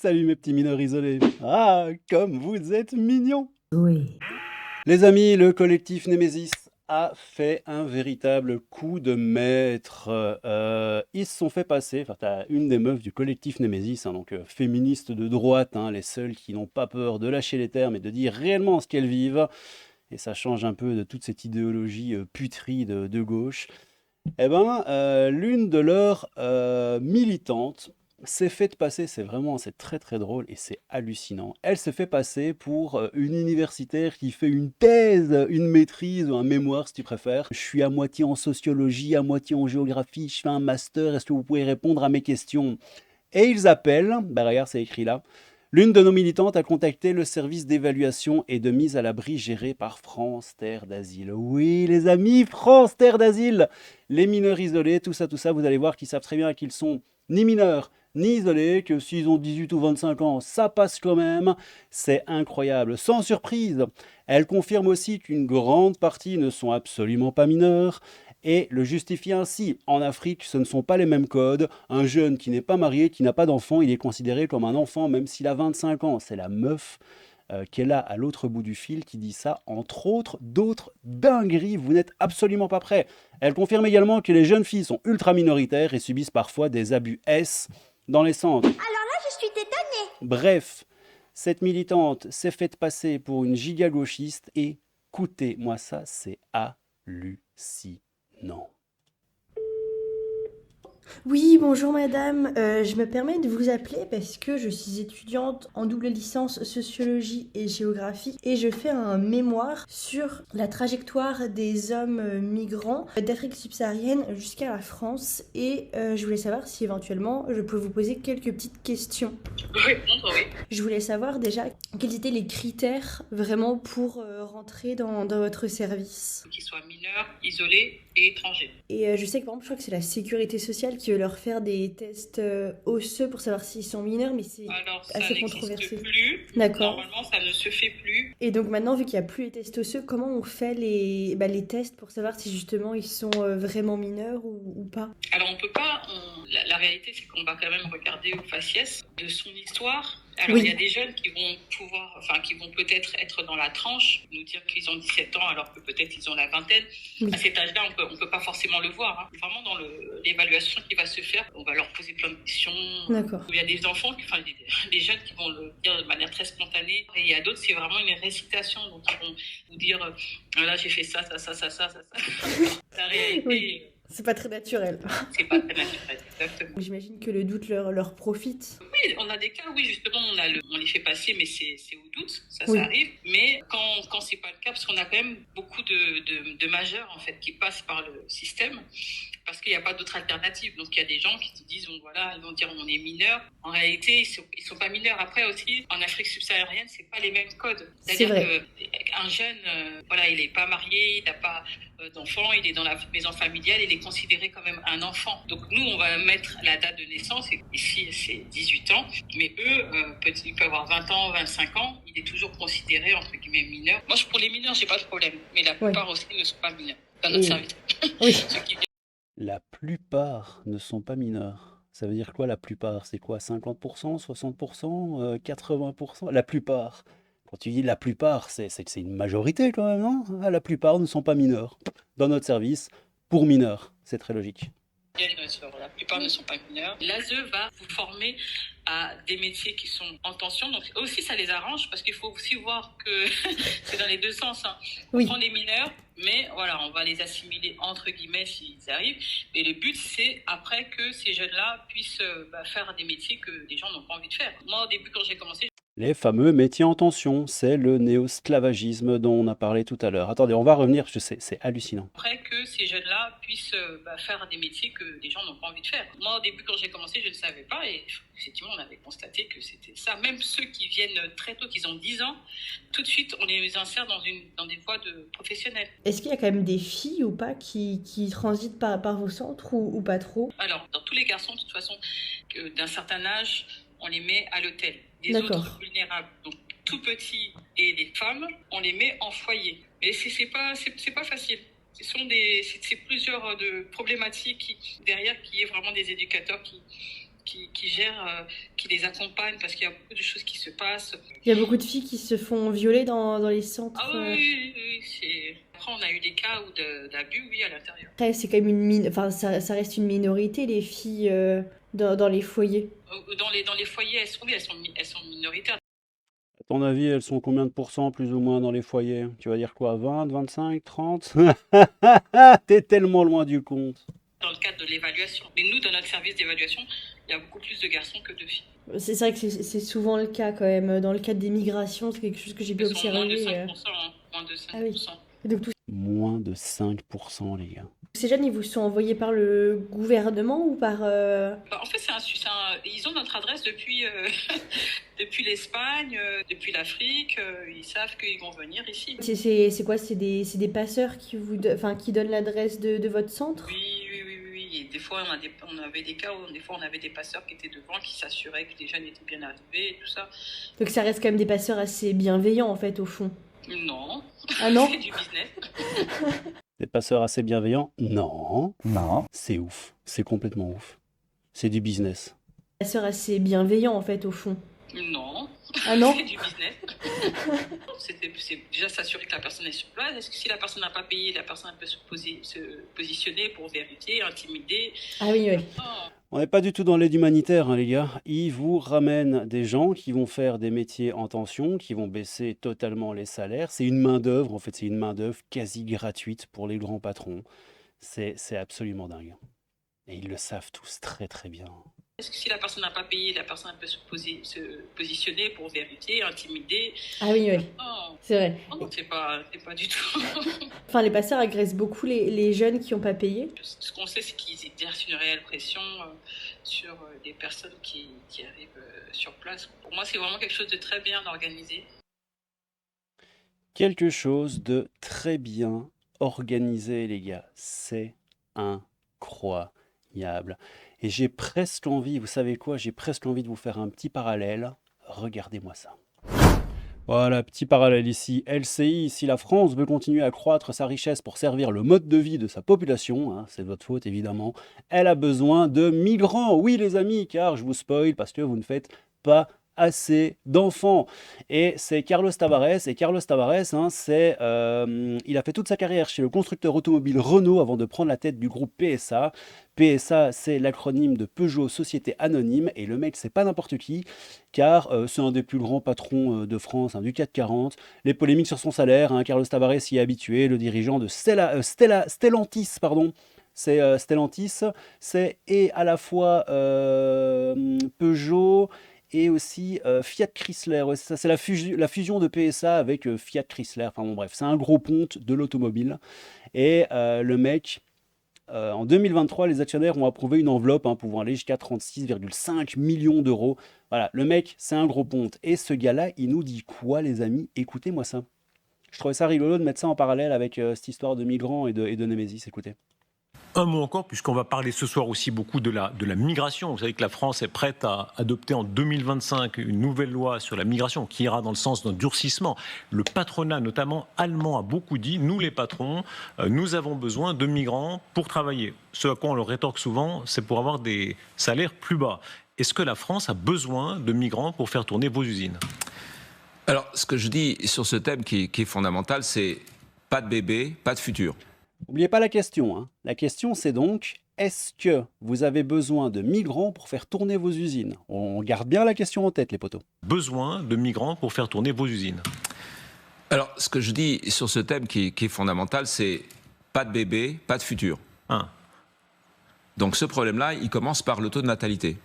Salut mes petits mineurs isolés. Ah, comme vous êtes mignons. Oui. Les amis, le collectif Némésis a fait un véritable coup de maître. Ils se sont fait passer, enfin t'as une des meufs du collectif Némésis, hein, donc féministes de droite, hein, les seules qui n'ont pas peur de lâcher les termes et de dire réellement ce qu'elles vivent. Et ça change un peu de toute cette idéologie putride de gauche. Eh ben, l'une de leurs militantes s'est fait passer, c'est très très drôle et c'est hallucinant. Elle se fait passer pour une universitaire qui fait une thèse, une maîtrise ou un mémoire si tu préfères. Je suis à moitié en sociologie, à moitié en géographie, je fais un master, est-ce que vous pouvez répondre à mes questions? Et ils appellent, bah regarde, c'est écrit là. L'une de nos militantes a contacté le service d'évaluation et de mise à l'abri géré par France Terre d'Asile. Oui, les amis, France Terre d'Asile. Les mineurs isolés, tout ça, vous allez voir qu'ils savent très bien qu'ils sont ni mineurs, ni isolés, que s'ils ont 18 ou 25 ans, ça passe quand même. C'est incroyable. Sans surprise, elle confirme aussi qu'une grande partie ne sont absolument pas mineurs et le justifie ainsi. En Afrique, ce ne sont pas les mêmes codes. Un jeune qui n'est pas marié, qui n'a pas d'enfant, il est considéré comme un enfant même s'il a 25 ans. C'est la meuf qui est là à l'autre bout du fil qui dit ça, entre autres, d'autres dingueries. Vous n'êtes absolument pas prêts. Elle confirme également que les jeunes filles sont ultra minoritaires et subissent parfois des abus S dans les centres. Alors là, je suis étonnée. Bref, cette militante s'est faite passer pour une giga gauchiste et écoutez-moi ça, c'est hallucinant. Oui, bonjour madame. Je me permets de vous appeler parce que je suis étudiante en double licence sociologie et géographie et je fais un mémoire sur la trajectoire des hommes migrants d'Afrique subsaharienne jusqu'à la France et je voulais savoir si éventuellement je peux vous poser quelques petites questions. Répondre, oui. Je voulais savoir déjà quels étaient les critères vraiment pour rentrer dans votre service. Qu'ils soient mineurs, isolés et étrangers. Et je sais que par exemple, je crois que c'est la sécurité sociale qui veut leur faire des tests osseux pour savoir s'ils sont mineurs, mais c'est Alors, ça assez n'existe controversé. plus. D'accord. Normalement, ça ne se fait plus. Et donc maintenant, vu qu'il n'y a plus les tests osseux, comment on fait les tests pour savoir si justement ils sont vraiment mineurs ou pas? Alors, on peut pas. La réalité, c'est qu'on va quand même regarder au faciès de son histoire. Alors, il y a des jeunes qui vont qui vont peut-être être dans la tranche, nous dire qu'ils ont 17 ans alors que peut-être ils ont la vingtaine. Oui. À cet âge-là, on peut pas forcément le voir. Hein. Vraiment, dans l'évaluation qui va se faire, on va leur poser plein de questions. D'accord. Il y a des enfants, des jeunes qui vont le dire de manière très spontanée. Et il y a d'autres, c'est vraiment une récitation. Donc, ils vont vous dire, là, j'ai fait ça. La réalité, Oui. C'est pas très naturel. c'est pas très naturel, exactement. J'imagine que le doute leur profite. Oui, on a des cas, oui, justement, on les fait passer, mais c'est au doute, ça Oui. arrive. Mais quand c'est pas le cas, parce qu'on a quand même beaucoup de majeurs, en fait, qui passent par le système, parce qu'il n'y a pas d'autre alternative. Donc, il y a des gens qui te disent, bon, voilà, ils vont dire, on est mineurs. En réalité, ils sont pas mineurs. Après aussi, en Afrique subsaharienne, c'est pas les mêmes codes. C'est vrai. Qu'un jeune, voilà, il est pas marié, il n'a pas d'enfant, il est dans la maison familiale, il est considéré quand même un enfant. Donc nous, on va mettre la date de naissance, et ici c'est 18 ans, mais eux, il peut avoir 20 ans, 25 ans, il est toujours considéré entre guillemets mineur. Moi, pour les mineurs, j'ai pas de problème, mais la plupart aussi ne sont pas mineurs dans notre service. Oui. Ceux qui La plupart ne sont pas mineurs. Ça veut dire quoi la plupart? C'est quoi 50%, 60%, 80%? La plupart. Quand tu dis la plupart, c'est une majorité quand même, non? Ah, la plupart ne sont pas mineurs. Dans notre service, pour mineurs. C'est très logique. viennent la plupart ne sont pas mineurs. L'ASE va vous former à des métiers qui sont en tension. Donc aussi, ça les arrange parce qu'il faut aussi voir que c'est dans les deux sens. Hein. On Oui. prend des mineurs, mais voilà, on va les assimiler entre guillemets s'ils arrivent. Et le but, c'est après que ces jeunes-là puissent faire des métiers que les gens n'ont pas envie de faire. Moi, au début, quand j'ai commencé, Les fameux métiers en tension, c'est le néosclavagisme dont on a parlé tout à l'heure. Attendez, on va revenir, je sais, c'est hallucinant. après que ces jeunes-là puissent faire des métiers que les gens n'ont pas envie de faire. Moi, au début, quand j'ai commencé, je ne savais pas et effectivement, on avait constaté que c'était ça. Même ceux qui viennent très tôt, qui ont 10 ans, tout de suite, on les insère dans des voies de professionnels. Est-ce qu'il y a quand même des filles ou pas qui transitent par vos centres ou pas trop? Alors, dans tous les garçons, de toute façon, d'un certain âge, on les met à l'hôtel. Les D'accord. autres vulnérables, donc tout petits et les femmes, on les met en foyer. Mais c'est pas facile. C'est plusieurs de problématiques derrière qui est vraiment des éducateurs qui gèrent, qui les accompagnent parce qu'il y a beaucoup de choses qui se passent. Il y a beaucoup de filles qui se font violer dans les centres. Ah oui, Après, on a eu des cas d'abus, oui, à l'intérieur. Après, c'est quand même enfin, ça reste une minorité, les filles dans les foyers. Dans les foyers, elles sont minoritaires. À ton avis, elles sont combien de pourcents plus ou moins dans les foyers? Tu vas dire quoi? 20, 25, 30? T'es tellement loin du compte. Dans le cadre de l'évaluation. Mais nous, dans notre service d'évaluation, il y a beaucoup plus de garçons que de filles. C'est vrai que c'est souvent le cas quand même. Dans le cadre des migrations, c'est quelque chose que j'ai pu Ils sont moins de observer. 5%, moins de 5%. Ah oui. Et donc tous Moins de 5%, les gars. ces jeunes, ils vous sont envoyés par le gouvernement ou par... En fait, ils ont notre adresse depuis, depuis l'Espagne, depuis l'Afrique. Ils savent qu'ils vont venir ici. C'est quoi? C'est des passeurs qui donnent l'adresse de votre centre? Oui. Et des fois, on avait des cas où on avait des passeurs qui étaient devant, qui s'assuraient que les jeunes étaient bien arrivés et tout ça. Donc ça reste quand même des passeurs assez bienveillants en fait au fond. Non. Ah non? C'est du business. Des passeurs assez bienveillants? Non. Non. C'est ouf. C'est complètement ouf. C'est du business. Passeurs assez bienveillants en fait au fond. Non. Ah non? C'est du business. C'est déjà s'assurer que la personne est sur place. Est-ce que si la personne n'a pas payé, la personne peut se positionner pour vérifier, intimider? Ah oui. Oh. On n'est pas du tout dans l'aide humanitaire, hein, les gars. Ils vous ramènent des gens qui vont faire des métiers en tension, qui vont baisser totalement les salaires. C'est une main-d'œuvre, en fait, c'est une main-d'œuvre quasi gratuite pour les grands patrons. C'est absolument dingue. Et ils le savent tous très très bien. Est-ce que si la personne n'a pas payé, la personne peut se positionner pour vérifier, intimider? Ah oui. Oh. C'est vrai. Non, c'est pas du tout. Enfin, les passeurs agressent beaucoup les jeunes qui n'ont pas payé. Ce qu'on sait, c'est qu'ils exercent une réelle pression sur les personnes qui arrivent sur place. Pour moi, c'est vraiment quelque chose de très bien organisé. Quelque chose de très bien organisé, les gars. C'est incroyable. Et j'ai presque envie, vous savez quoi? J'ai presque envie de vous faire un petit parallèle. Regardez-moi ça. Voilà, petit parallèle ici. LCI, si la France veut continuer à croître sa richesse pour servir le mode de vie de sa population, hein, c'est de votre faute évidemment, elle a besoin de migrants. Oui les amis, car je vous spoil parce que vous ne faites pas assez d'enfants. Et c'est Carlos Tavares. Et Carlos Tavares, hein, il a fait toute sa carrière chez le constructeur automobile Renault avant de prendre la tête du groupe PSA. PSA, c'est l'acronyme de Peugeot Société Anonyme. Et le mec, c'est pas n'importe qui, car c'est un des plus grands patrons de France, hein, du CAC 40. Les polémiques sur son salaire, hein, Carlos Tavares y est habitué, le dirigeant de Stellantis, pardon. C'est Stellantis, c'est et à la fois Peugeot et aussi Fiat Chrysler. Ouais, c'est la fusion de PSA avec Fiat Chrysler. Enfin bon, bref, c'est un gros ponte de l'automobile. Et le mec, en 2023, les actionnaires ont approuvé une enveloppe pouvant aller jusqu'à 36,5 millions d'euros. Voilà, le mec, c'est un gros ponte. Et ce gars-là, il nous dit quoi, les amis? Écoutez-moi ça. Je trouvais ça rigolo de mettre ça en parallèle avec cette histoire de migrants et de Némésis. Écoutez. Un mot encore, puisqu'on va parler ce soir aussi beaucoup de la migration. Vous savez que la France est prête à adopter en 2025 une nouvelle loi sur la migration qui ira dans le sens d'un durcissement. Le patronat, notamment allemand, a beaucoup dit, nous les patrons, nous avons besoin de migrants pour travailler. Ce à quoi on leur rétorque souvent, c'est pour avoir des salaires plus bas. Est-ce que la France a besoin de migrants pour faire tourner vos usines? Alors, ce que je dis sur ce thème qui est fondamental, c'est pas de bébé, pas de futur. N'oubliez pas la question. Hein. La question, c'est donc, est-ce que vous avez besoin de migrants pour faire tourner vos usines? On garde bien la question en tête, les potos. Besoin de migrants pour faire tourner vos usines? Alors, ce que je dis sur ce thème qui est fondamental, c'est pas de bébé, pas de futur. Donc, ce problème-là, il commence par le taux de natalité.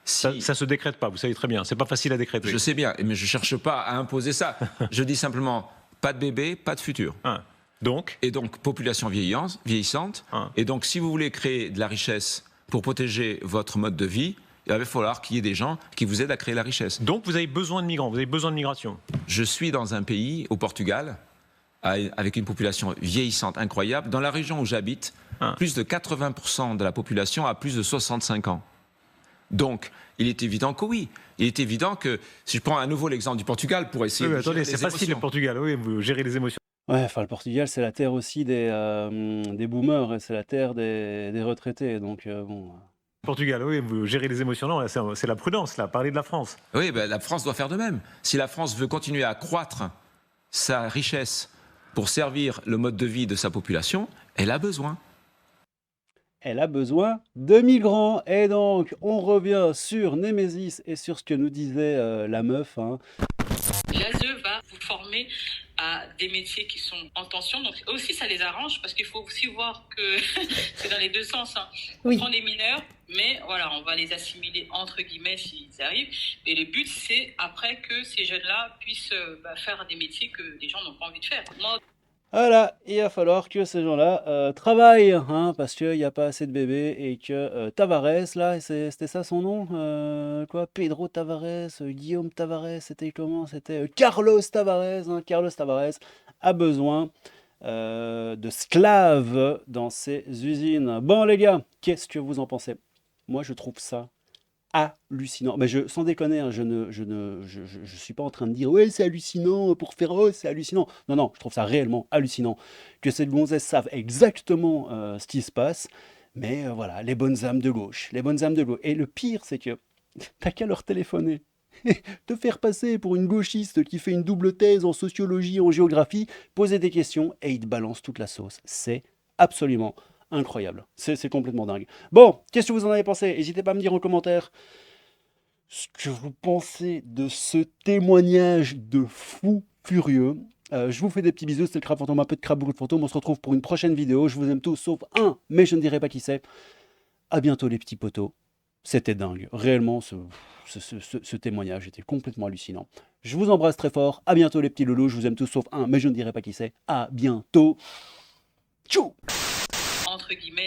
Ça se décrète pas, vous savez très bien. C'est pas facile à décréter. Je sais bien, mais je cherche pas à imposer ça. Je dis simplement, pas de bébé, pas de futur. Et donc, population vieillissante. Et donc, si vous voulez créer de la richesse pour protéger votre mode de vie, il va falloir qu'il y ait des gens qui vous aident à créer la richesse. Donc, vous avez besoin de migrants, vous avez besoin de migration. Je suis dans un pays, au Portugal, avec une population vieillissante incroyable. Dans la région où j'habite, plus de 80% de la population a plus de 65 ans. Donc, il est évident que oui. Il est évident que, si je prends à nouveau l'exemple du Portugal, pour essayer de attendez, c'est facile le Portugal, oui, vous gérez les émotions. Ouais, enfin, le Portugal, c'est la terre aussi des boomers, et c'est la terre des retraités. Donc, bon, Portugal, oui, vous gérez les émotions. Non, là, c'est la prudence, là. Parlez de la France. Oui, ben, la France doit faire de même. Si la France veut continuer à accroître sa richesse pour servir le mode de vie de sa population, elle a besoin. Elle a besoin de migrants. Et donc, on revient sur Némésis et sur ce que nous disait la meuf. Hein. L'ASE va vous former à des métiers qui sont en tension. Donc aussi, ça les arrange parce qu'il faut aussi voir que c'est dans les deux sens. Hein. Oui. On prend des mineurs, mais voilà, on va les assimiler entre guillemets s'ils arrivent. Et le but, c'est après que ces jeunes-là puissent faire des métiers que les gens n'ont pas envie de faire. Moi, Voilà, il va falloir que ces gens-là travaillent, hein, parce qu'il n'y a pas assez de bébés et que Tavares, là, c'était ça son nom quoi, Pedro Tavares, Guillaume Tavares, c'était comment? C'était Carlos Tavares, hein, Carlos Tavares a besoin de sclaves dans ses usines. Bon, les gars, qu'est-ce que vous en pensez? Moi, je trouve ça hallucinant. Mais sans déconner, hein, je suis pas en train de dire ouais c'est hallucinant pour faire oh c'est hallucinant. Non, non, je trouve ça réellement hallucinant que ces gonzesses savent exactement ce qui se passe. Mais voilà, les bonnes âmes de gauche, les bonnes âmes de gauche. Et le pire, c'est que t'as qu'à leur téléphoner. Te faire passer pour une gauchiste qui fait une double thèse en sociologie, en géographie, poser des questions et ils te balancent toute la sauce. C'est absolument incroyable. C'est complètement dingue. Bon, qu'est-ce que vous en avez pensé? N'hésitez pas à me dire en commentaire ce que vous pensez de ce témoignage de fou furieux. Je vous fais des petits bisous, c'était le Crabe Fantôme, un peu de crabe, beaucoup de fantômes. On se retrouve pour une prochaine vidéo. Je vous aime tous, sauf un, mais je ne dirai pas qui c'est. À bientôt les petits potos. C'était dingue. Réellement, ce témoignage était complètement hallucinant. Je vous embrasse très fort. À bientôt les petits loulous. Je vous aime tous, sauf un, mais je ne dirai pas qui c'est. À bientôt. Tchou! entre guillemets,